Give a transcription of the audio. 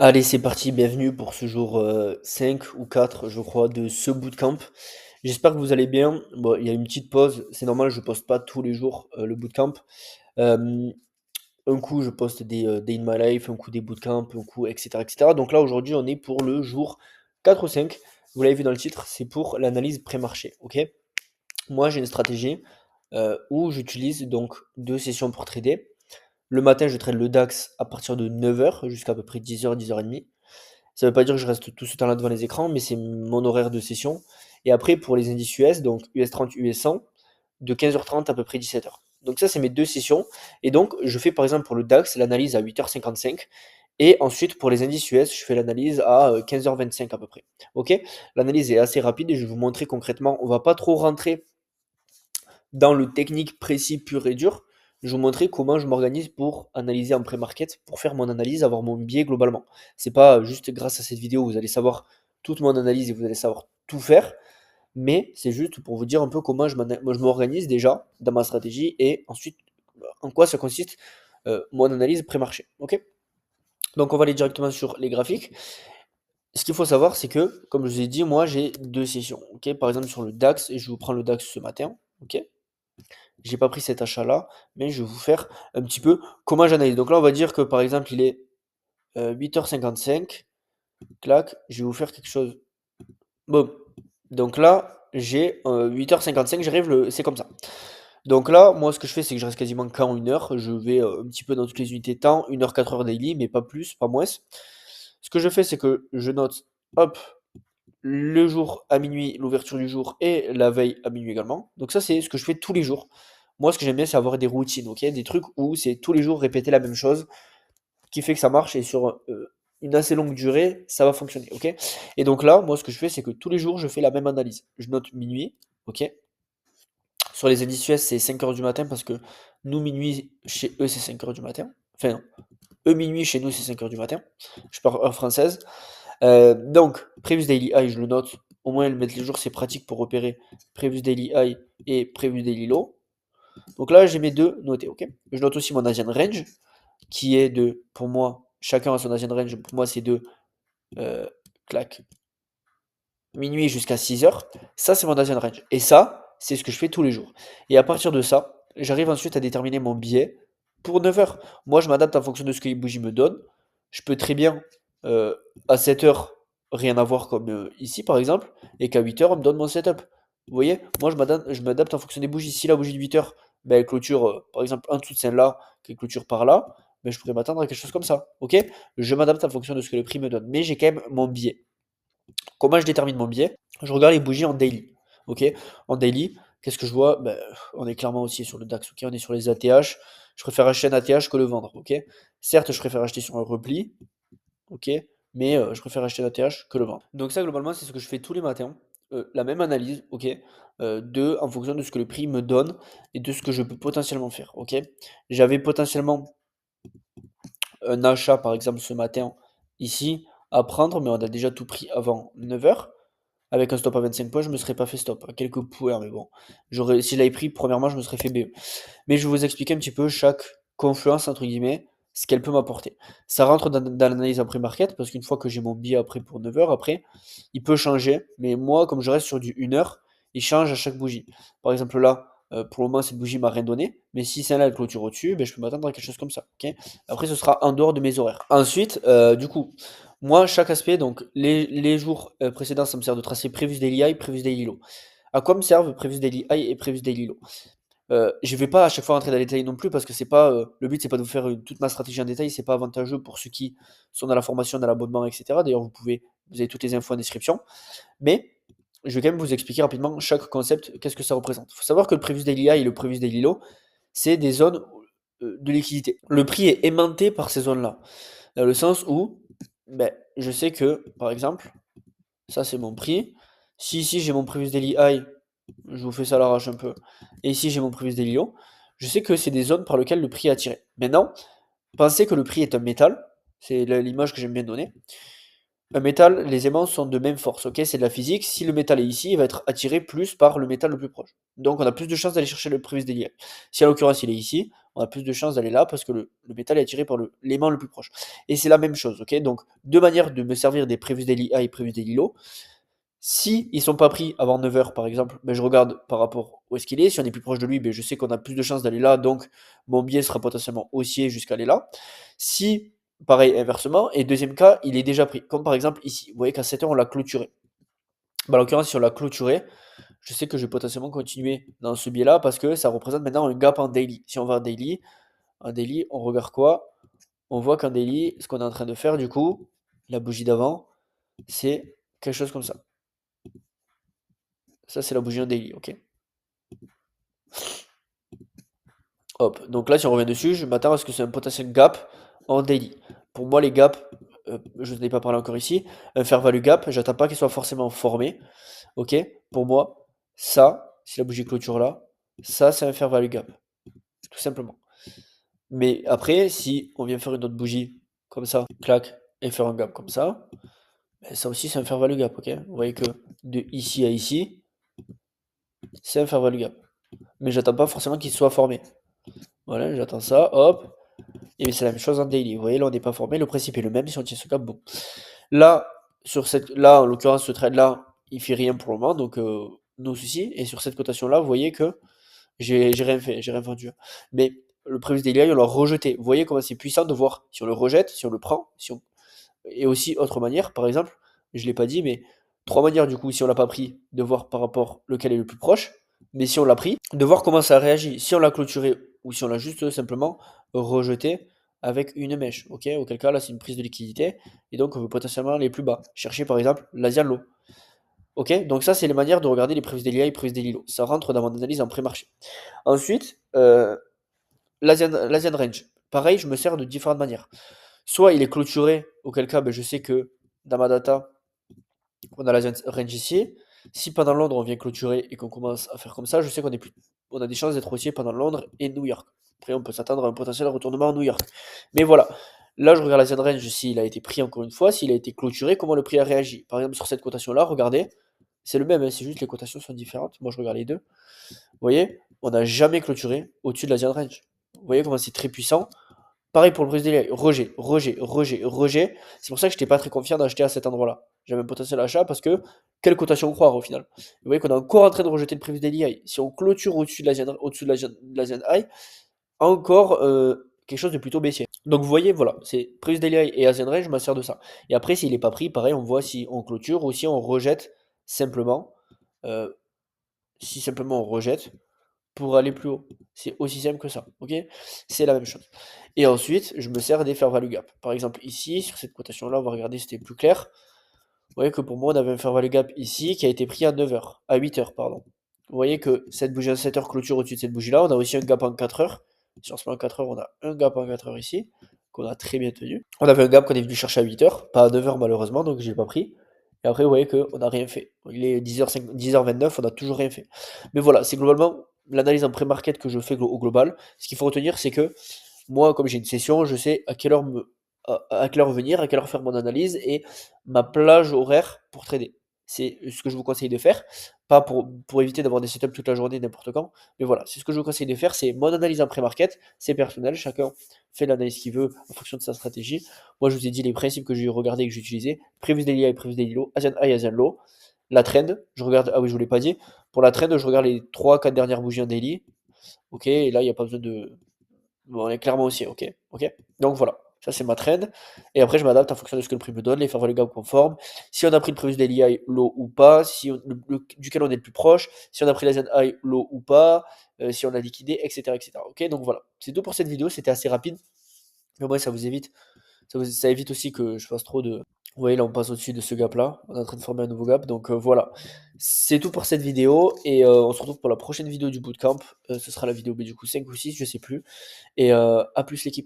Allez, c'est parti, bienvenue pour ce jour 5 ou 4, je crois, de ce bootcamp. J'espère que vous allez bien. Bon, il y a une petite pause, c'est normal, je poste pas tous les jours le bootcamp. Euh, un coup, je poste des Day in My Life, un coup des bootcamps, un coup, etc., etc. Donc là, aujourd'hui, on est pour le jour 4 ou 5. Vous l'avez vu dans le titre, c'est pour l'analyse pré-marché. Ok. Moi, j'ai une stratégie où j'utilise donc deux sessions pour trader. Le matin, je trade le DAX à partir de 9 heures jusqu'à à peu près 10 heures, 10 heures 30. Ça veut pas dire que je reste tout ce temps-là devant les écrans, mais c'est mon horaire de session. Et après, pour les indices US, donc US30, US100, de 15h30 à peu près 17h. Donc ça, c'est mes deux sessions. Et donc, je fais par exemple pour le DAX l'analyse à 8h55. Et ensuite, pour les indices US, je fais l'analyse à 15h25 à peu près. Ok. L'analyse est assez rapide et je vais vous montrer concrètement. On va pas trop rentrer dans le technique précis pur et dur. Je vais vous montrer comment je m'organise pour analyser en pré-market, pour faire mon analyse, avoir mon biais globalement. C'est pas juste grâce à cette vidéo, vous allez savoir toute mon analyse et vous allez savoir tout faire, mais c'est juste pour vous dire un peu comment moi, je m'organise déjà dans ma stratégie et ensuite en quoi ça consiste mon analyse pré-marché. Ok. Donc on va aller directement sur les graphiques. Ce qu'il faut savoir, c'est que, comme je vous ai dit, moi j'ai deux sessions. Ok. Par exemple sur le DAX, et je vous prends le DAX ce matin. Ok. J'ai pas pris cet achat-là, mais je vais vous faire un petit peu comment j'analyse. Donc là, on va dire que par exemple, il est 8h55. Clac, je vais vous faire quelque chose. Bon. Donc là, j'ai 8h55, j'arrive, c'est comme ça. Donc là, moi, ce que je fais, c'est que je reste quasiment qu'en 1 heure. Je vais un petit peu dans toutes les unités de temps, 1 heure, 4 heures daily, mais pas plus, pas moins. Ce que je fais, c'est que je note, hop, le jour à minuit, l'ouverture du jour et la veille à minuit également. Donc ça, c'est ce que je fais tous les jours. Moi, ce que j'aime bien, c'est avoir des routines, ok? Des trucs où c'est tous les jours répéter la même chose, qui fait que ça marche et sur une assez longue durée, ça va fonctionner, ok? Et donc là, moi, ce que je fais, c'est que tous les jours, je fais la même analyse. Je note minuit, ok? Sur les indices US, c'est 5 heures du matin parce que nous, minuit, chez eux, c'est 5 heures du matin. Enfin, non. Eux, minuit, chez nous, c'est 5 heures du matin. Je parle heure française. Donc, Previous Daily High, je le note. Au moins, le mettre les jours, c'est pratique pour repérer Previous Daily High et Previous Daily Low. Donc là, j'ai mes deux notés, ok? Je note aussi mon Asian Range, qui est de, pour moi, chacun a son Asian Range. Pour moi, c'est de, euh, clac, minuit jusqu'à 6 heures. Ça, c'est mon Asian Range. Et ça, c'est ce que je fais tous les jours. Et à partir de ça, j'arrive ensuite à déterminer mon billet pour 9 heures. Moi, je m'adapte en fonction de ce que les bougies me donnent. Je peux très bien, euh, à 7 heures, rien avoir comme ici, par exemple, et qu'à 8 heures, on me donne mon setup. Vous voyez, moi, je m'adapte en fonction des bougies. Si la bougie de 8 heures, ben, elle clôture, par exemple, en dessous de celle-là, qui clôture par là, ben, je pourrais m'attendre à quelque chose comme ça. Ok. Je m'adapte en fonction de ce que le prix me donne. Mais j'ai quand même mon billet. Comment je détermine mon biais? Je regarde les bougies en daily. Ok. En daily, qu'est-ce que je vois? Ben, on est clairement aussi sur le DAX. Ok. On est sur les ATH. Je préfère acheter un ATH que le vendre. Ok. Certes, je préfère acheter sur un repli. Ok. Mais je préfère acheter un ATH que le vendre. Donc ça, globalement, c'est ce que je fais tous les matins. La même analyse, ok, en fonction de ce que le prix me donne et de ce que je peux potentiellement faire, ok. J'avais potentiellement un achat, par exemple, ce matin, ici, à prendre, mais on a déjà tout pris avant 9 heures. Avec un stop à 25 points, je me serais pas fait stop. À quelques points, mais bon. Si je l'avais pris, premièrement, je me serais fait BE. Mais je vais vous expliquer un petit peu chaque confluence, entre guillemets, ce qu'elle peut m'apporter. Ça rentre dans l'analyse après market, parce qu'une fois que j'ai mon billet après pour 9 heures, après, il peut changer. Mais moi, comme je reste sur du 1 heure, il change à chaque bougie. Par exemple, là, pour le moment, cette bougie m'a rien donné. Mais si celle-là, elle clôture au-dessus, ben, je peux m'attendre à quelque chose comme ça. Ok. Après, ce sera en dehors de mes horaires. Ensuite, du coup, moi, chaque aspect, donc les jours précédents, ça me sert de tracer Previous Daily High, Previous Daily Low. À quoi me servent Previous Daily High et Previous Daily Low? Je vais pas à chaque fois rentrer dans les détails non plus parce que c'est pas le but, c'est pas de vous faire toute ma stratégie en détail, c'est pas avantageux pour ceux qui sont dans la formation, dans l'abonnement, etc. D'ailleurs, vous avez toutes les infos en description. Mais je vais quand même vous expliquer rapidement chaque concept, qu'est-ce que ça représente. Il faut savoir que le Previous Daily High et le Previous Daily Low, c'est des zones de liquidité. Le prix est aimanté par ces zones-là, dans le sens où ben, je sais que, par exemple, ça c'est mon prix. Si ici j'ai mon Previous Daily High, je vous fais ça à l'arrache un peu, et ici j'ai mon Previous Daily Low, je sais que c'est des zones par lesquelles le prix est attiré. Maintenant, pensez que le prix est un métal, c'est l'image que j'aime bien donner. Un métal, les aimants sont de même force, ok? C'est de la physique. Si le métal est ici, il va être attiré plus par le métal le plus proche. Donc on a plus de chances d'aller chercher le Previous Daily High. Si à l'occurrence il est ici, on a plus de chances d'aller là parce que le métal est attiré par l'aimant le plus proche. Et c'est la même chose, ok? Donc, deux manières de me servir des Previous Daily High et Previous Daily Low. Si ils sont pas pris avant 9 heures, par exemple, ben, je regarde par rapport où est-ce qu'il est. Si on est plus proche de lui, ben, je sais qu'on a plus de chances d'aller là, donc mon biais sera potentiellement haussier jusqu'à aller là. Si, pareil, inversement, et deuxième cas, il est déjà pris. Comme par exemple ici, vous voyez qu'à 7 heures, on l'a clôturé. Ben, en l'occurrence, si on l'a clôturé, je sais que je vais potentiellement continuer dans ce biais-là parce que ça représente maintenant un gap en daily. Si on va en daily, on regarde quoi? On voit qu'en daily, ce qu'on est en train de faire, du coup, la bougie d'avant, c'est quelque chose comme ça. Ça, c'est la bougie en daily, ok? Hop, donc là, si on revient dessus, je m'attends à ce que c'est un potentiel gap en daily. Pour moi, les gaps, je n'ai pas parlé encore ici, un fair value gap, j'attends pas qu'il soit forcément formé, ok? Pour moi, ça, si la bougie clôture là, ça, c'est un fair value gap, tout simplement. Mais après, si on vient faire une autre bougie, comme ça, clac, et faire un gap comme ça, ben, ça aussi, c'est un fair value gap, ok? Vous voyez que de ici à ici, c'est un fair value gap. Mais j'attends pas forcément qu'il soit formé. Voilà, j'attends ça, hop. Et c'est la même chose en daily. Vous voyez, là, on n'est pas formé. Le principe est le même si on tient ce cap. Bon. Là, là, en l'occurrence, ce trade-là, il fait rien pour le moment. Donc, nos soucis. Et sur cette cotation-là, vous voyez que j'ai rien fait. J'ai rien vendu. Mais le previous daily, on l'a rejeté. Vous voyez comment c'est puissant de voir si on le rejette, si on le prend. Et aussi, autre manière, par exemple, je ne l'ai pas dit, mais trois manières, du coup, si on l'a pas pris, de voir par rapport lequel est le plus proche. Mais si on l'a pris, de voir comment ça réagit. Si on l'a clôturé ou si on l'a juste simplement rejeté avec une mèche. Ok, auquel cas là c'est une prise de liquidité et donc on veut potentiellement aller plus bas. Chercher par exemple l'Asian Low. Ok, donc ça c'est les manières de regarder les previous daily high et previous daily low. Ça rentre dans mon analyse en pré-marché. Ensuite, l'Asian range. Pareil, je me sers de différentes manières. Soit il est clôturé, auquel cas ben, je sais que dans ma data, on a l'Asian range ici. Si pendant Londres on vient clôturer et qu'on commence à faire comme ça, je sais on a des chances d'être haussier pendant Londres et New York. Après, on peut s'attendre à un potentiel retournement à New York. Mais voilà, là je regarde l'Asian range s'il a été pris encore une fois, s'il a été clôturé, comment le prix a réagi. Par exemple, sur cette cotation-là, regardez, c'est le même, hein, c'est juste les cotations sont différentes. Moi je regarde les deux. Vous voyez, on n'a jamais clôturé au-dessus de l'Asian range. Vous voyez comment c'est très puissant. Pareil pour le Brésil, rejet, rejet, rejet, rejet. C'est pour ça que je n'étais pas très confiant d'acheter à cet endroit-là. J'avais un potentiel achat parce que quelle cotation croire au final. Vous voyez qu'on est encore en train de rejeter le Previous Daily High. Si on clôture au-dessus de l'Asian High, encore quelque chose de plutôt baissier. Donc vous voyez, voilà, c'est Previous Daily High et Asian Range, je me sers de ça. Et après, s'il n'est pas pris, pareil, on voit si on clôture ou si on rejette simplement. Si simplement on rejette, pour aller plus haut. C'est aussi simple que ça, ok? C'est la même chose. Et ensuite, je me sers des fair value gap. Par exemple, ici, sur cette cotation-là, on va regarder si c'était plus clair. Vous voyez que pour moi, on avait un fair value gap ici qui a été pris à 9 heures, à 8 heures, pardon. Vous voyez que cette bougie en 7 heures clôture au-dessus de cette bougie-là. On a aussi un gap en 4 heures. Si on se met en 4 heures, on a un gap en 4 heures ici, qu'on a très bien tenu. On avait un gap qu'on est venu chercher à 8 heures, pas à 9 heures malheureusement, donc je l'ai pas pris. Et après, vous voyez qu'on n'a rien fait. Il est 10h29, on n'a toujours rien fait. Mais voilà, c'est globalement l'analyse en pré-market que je fais au global. Ce qu'il faut retenir, c'est que moi, comme j'ai une session, je sais à quelle heure à quelle heure venir, à quelle heure faire mon analyse et ma plage horaire pour trader. C'est ce que je vous conseille de faire, pas pour éviter d'avoir des setups toute la journée, n'importe quand. Mais voilà, c'est ce que je vous conseille de faire, c'est mon analyse en pré-market, c'est personnel, chacun fait l'analyse qu'il veut en fonction de sa stratégie. Moi, je vous ai dit les principes que j'ai regardés et que j'ai utilisés. Previous daily high, previous daily low, Asian high, Asian low. La trend, je regarde, ah oui, je vous l'ai pas dit. Pour la trend, je regarde les 3-4 dernières bougies en daily. Ok, et là, il n'y a pas besoin de. Bon, on est clairement aussi, ok. Ok. Donc voilà, ça c'est ma trend. Et après, je m'adapte en fonction de ce que le prix me donne, les fair value gap conformes. Si on a pris le previous daily high low ou pas, si duquel on est le plus proche, si on a pris la Zen high low ou pas, si on a liquidé, etc., etc. Ok, donc voilà, c'est tout pour cette vidéo. C'était assez rapide, mais au moins ça vous évite, ça évite aussi que je fasse trop de. Vous voyez, là on passe au-dessus de ce gap là, on est en train de former un nouveau gap, donc voilà. C'est tout pour cette vidéo, et on se retrouve pour la prochaine vidéo du bootcamp. Ce sera la vidéo du coup 5 ou 6, je sais plus. Et à plus l'équipe.